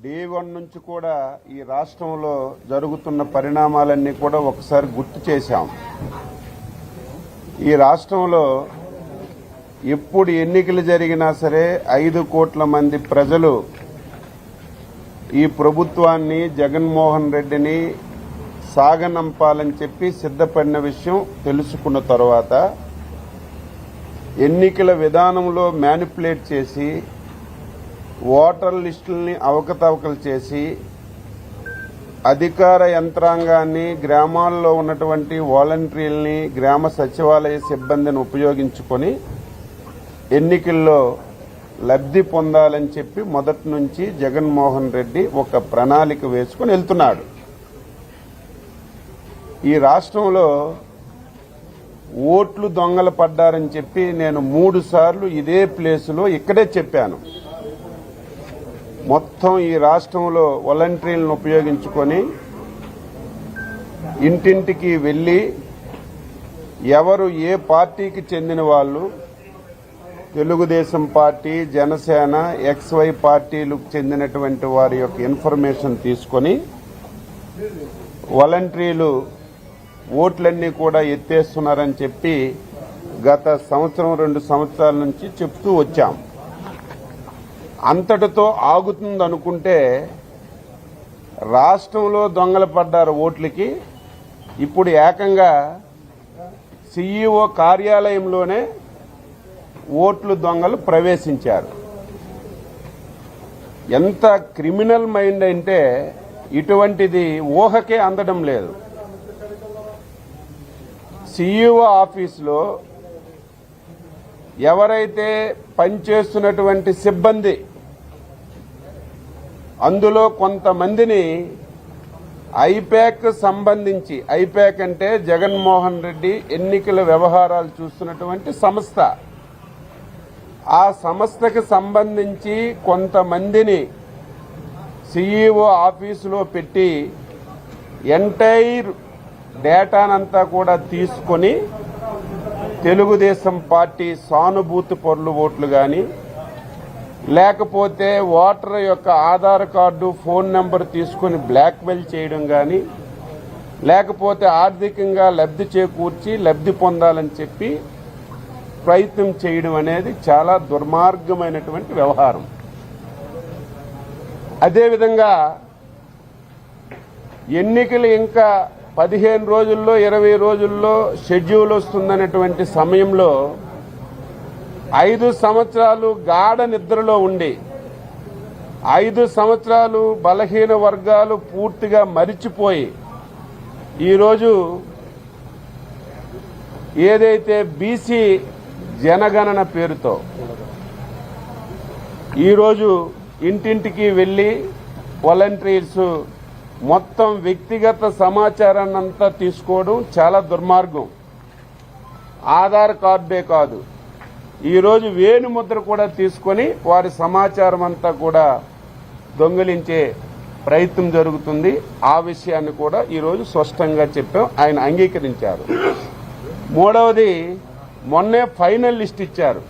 Day 1 నుంచి కూడా ఈ రాష్ట్రంలో జరుగుతున్న పరిణామాలన్నీ కూడా ఒకసారి గుర్తు చేశాం. ఈ రాష్ట్రంలో ఎప్పుడు ఎన్నికలు జరిగినా సరే 5 కోట్ల మంది ప్రజలు ఈ ప్రభుత్వాన్ని జగన్మోహన్ రెడ్డిని సాగనంపాలని చెప్పి సిద్ధపడిన విషయం తెలుసుకున్న తర్వాత ఎన్నికల విధానంలో మ్యానిపులేట్ చేసి ఓటర్ లిస్టుల్ని అవకతవకలు చేసి అధికార యంత్రాంగాన్ని గ్రామాల్లో ఉన్నటువంటి వాలంటీర్లని గ్రామ సచివాలయ సిబ్బందిని ఉపయోగించుకొని ఎన్నికల్లో లబ్ధి పొందాలని చెప్పి మొదటి నుంచి జగన్మోహన్ రెడ్డి ఒక ప్రణాళిక వేసుకుని వెళ్తున్నాడు. ఈ రాష్ట్రంలో ఓట్లు దొంగలు పడ్డారని చెప్పి నేను 3 సార్లు ఇదే ప్లేసులో ఇక్కడే చెప్పాను. మొత్తం ఈ రాష్ట్రంలో వాలంటీర్లను ఉపయోగించుకొని ఇంటింటికి వెళ్లి ఎవరు ఏ పార్టీకి చెందిన వాళ్ళు, తెలుగుదేశం పార్టీ, జనసేన, XY పార్టీలకు చెందినటువంటి వారి యొక్క ఇన్ఫర్మేషన్ తీసుకొని వాలంటీర్లు ఓట్లన్నీ కూడా ఎత్తేస్తున్నారని చెప్పి గత 1-2 సంవత్సరాల నుంచి చెప్తూ వచ్చాం. అంతటితో ఆగుతుందనుకుంటే రాష్ట్రంలో దొంగలు పడ్డారు ఓట్లకి. ఇప్పుడు ఏకంగా CEO కార్యాలయంలోనే ఓట్లు దొంగలు ప్రవేశించారు. ఎంత క్రిమినల్ మైండ్ అంటే ఇటువంటిది ఊహకే అందడం లేదు. CEO ఆఫీసులో ఎవరైతే పనిచేస్తున్నటువంటి సిబ్బంది అందులో కొంతమందిని ఐపాక్ సంబంధించి, ఐపాక్ అంటే జగన్మోహన్ రెడ్డి ఎన్నికల వ్యవహారాలు చూస్తున్నటువంటి సంస్థ, ఆ సంస్థకి సంబంధించి కొంతమందిని CEO ఆఫీసులో పెట్టి ఎంటైర్ డేటానంతా కూడా తీసుకొని తెలుగుదేశం పార్టీ సానుభూతి పరుల ఓట్లు కానీ, లేకపోతే ఓటర్ యొక్క ఆధార్ కార్డు, ఫోన్ నెంబర్ తీసుకుని బ్లాక్మెయిల్ చేయడం కానీ, లేకపోతే ఆర్థికంగా లబ్ధి చేకూర్చి లబ్ధి పొందాలని చెప్పి ప్రయత్నం చేయడం అనేది చాలా దుర్మార్గమైనటువంటి వ్యవహారం. అదేవిధంగా ఎన్నికలు ఇంకా 15 రోజుల్లో 20 రోజుల్లో షెడ్యూల్ వస్తుందనేటువంటి సమయంలో 5 సంవత్సరాలు గాఢ నిద్రలో ఉండి 5 సంవత్సరాలు బలహీన వర్గాలు పూర్తిగా మరిచిపోయి ఈరోజు ఏదైతే బీసీ జనగణన పేరుతో ఈరోజు ఇంటింటికి వెళ్లి వాలంటీర్స్ మొత్తం వ్యక్తిగత సమాచారాన్ని అంతా తీసుకోవడం చాలా దుర్మార్గం. ఆధార్ కార్డే కాదు, ఈరోజు వేణుముద్ర కూడా తీసుకొని వారి సమాచారం అంతా కూడా దొంగిలించే ప్రయత్నం జరుగుతుంది. ఆ విషయాన్ని కూడా ఈరోజు స్పష్టంగా చెప్పాం, ఆయన అంగీకరించారు. మూడవది, మొన్నే ఫైనల్ లిస్ట్ ఇచ్చారు.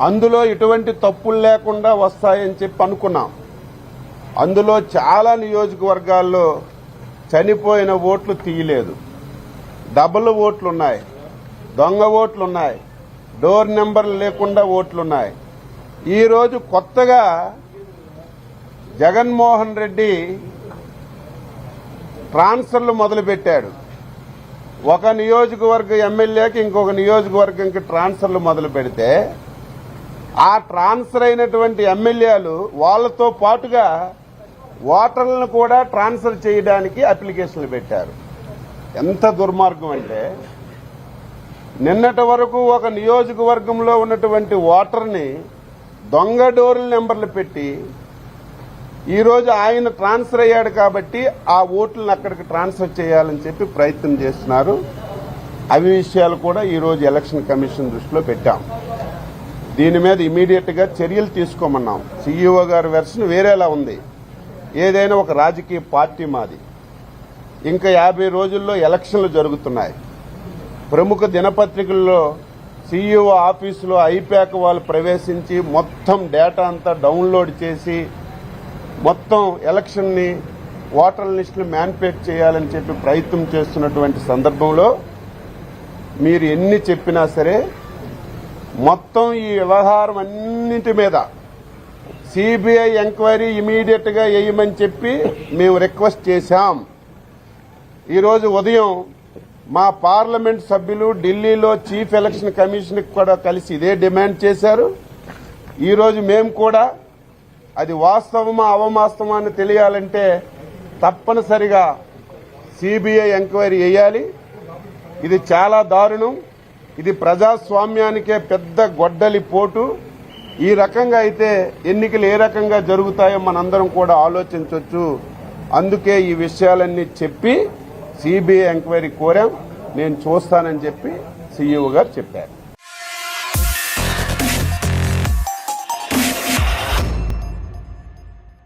అందులో ఎటువంటి తప్పులు లేకుండా వస్తాయని చెప్పి అనుకున్నాం. అందులో చాలా నియోజకవర్గాల్లో చనిపోయిన ఓట్లు తీయలేదు, డబుల్ ఓట్లున్నాయి, దొంగ ఓట్లున్నాయి, డోర్ నెంబర్లు లేకుండా ఓట్లున్నాయి. ఈరోజు కొత్తగా జగన్మోహన్ రెడ్డి ట్రాన్స్ఫర్లు మొదలుపెట్టాడు. ఒక నియోజకవర్గ ఎమ్మెల్యేకి ఇంకొక నియోజకవర్గంకి ట్రాన్స్ఫర్లు మొదలు పెడితే ఆ ట్రాన్స్ఫర్ అయినటువంటి ఎమ్మెల్యేలు వాళ్లతో పాటుగా ఓటర్లను కూడా ట్రాన్స్ఫర్ చేయడానికి అప్లికేషన్లు పెట్టారు. ఎంత దుర్మార్గం అంటే, నిన్నటి వరకు ఒక నియోజకవర్గంలో ఉన్నటువంటి ఓటర్ని దొంగ డోర్ల నెంబర్లు పెట్టి ఈరోజు ఆయన ట్రాన్స్ఫర్ అయ్యాడు కాబట్టి ఆ ఓట్లను అక్కడికి ట్రాన్స్ఫర్ చేయాలని చెప్పి ప్రయత్నం చేస్తున్నారు. అవి విషయాలు కూడా ఈరోజు ఎలక్షన్ కమిషన్ దృష్టిలో పెట్టాం. దీని మీద ఇమీడియట్ గా చర్యలు తీసుకోమన్నాం. CEO గారి వెర్షన్ వేరేలా ఉంది. ఏదైనా ఒక రాజకీయ పార్టీ మాది. ఇంకా 50 రోజుల్లో ఎలక్షన్లు జరుగుతున్నాయి. ప్రముఖ దినపత్రికల్లో CEO ఆఫీసులో ఐపాక్ వాళ్ళు ప్రవేశించి మొత్తం డేటా అంతా డౌన్లోడ్ చేసి మొత్తం ఎలక్షన్ని ఓటర్ల లిస్టులు మ్యానిపులేట్ చేయాలని చెప్పి ప్రయత్నం చేస్తున్నటువంటి సందర్భంలో మీరు ఎన్ని చెప్పినా సరే మొత్తం ఈ వ్యవహారం అన్నింటి మీద సిబిఐ ఎంక్వైరీ ఇమీడియట్ గా వేయమని చెప్పి మేము రిక్వెస్ట్ చేశాం. ఈరోజు ఉదయం మా పార్లమెంట్ సభ్యులు ఢిల్లీలో చీఫ్ ఎలక్షన్ కమిషన్ కూడా కలిసి ఇదే డిమాండ్ చేశారు. ఈరోజు మేము కూడా అది వాస్తవమా అవవాస్తవమా అని తెలియాలంటే తప్పనిసరిగా సిబిఐ ఎంక్వైరీ వేయాలి. ఇది చాలా దారుణం. ఇది ప్రజాస్వామ్యానికే పెద్ద గొడ్డలి పోటు. ఈ రకంగా అయితే ఎన్నికలు ఏ రకంగా జరుగుతాయో మనందరం కూడా ఆలోచించవచ్చు. అందుకే ఈ విషయాలన్నీ చెప్పి సిబిఐ ఎంక్వైరీ కోరాం. నేను చూస్తానని చెప్పి సీఈఓ గారు చెప్పారు.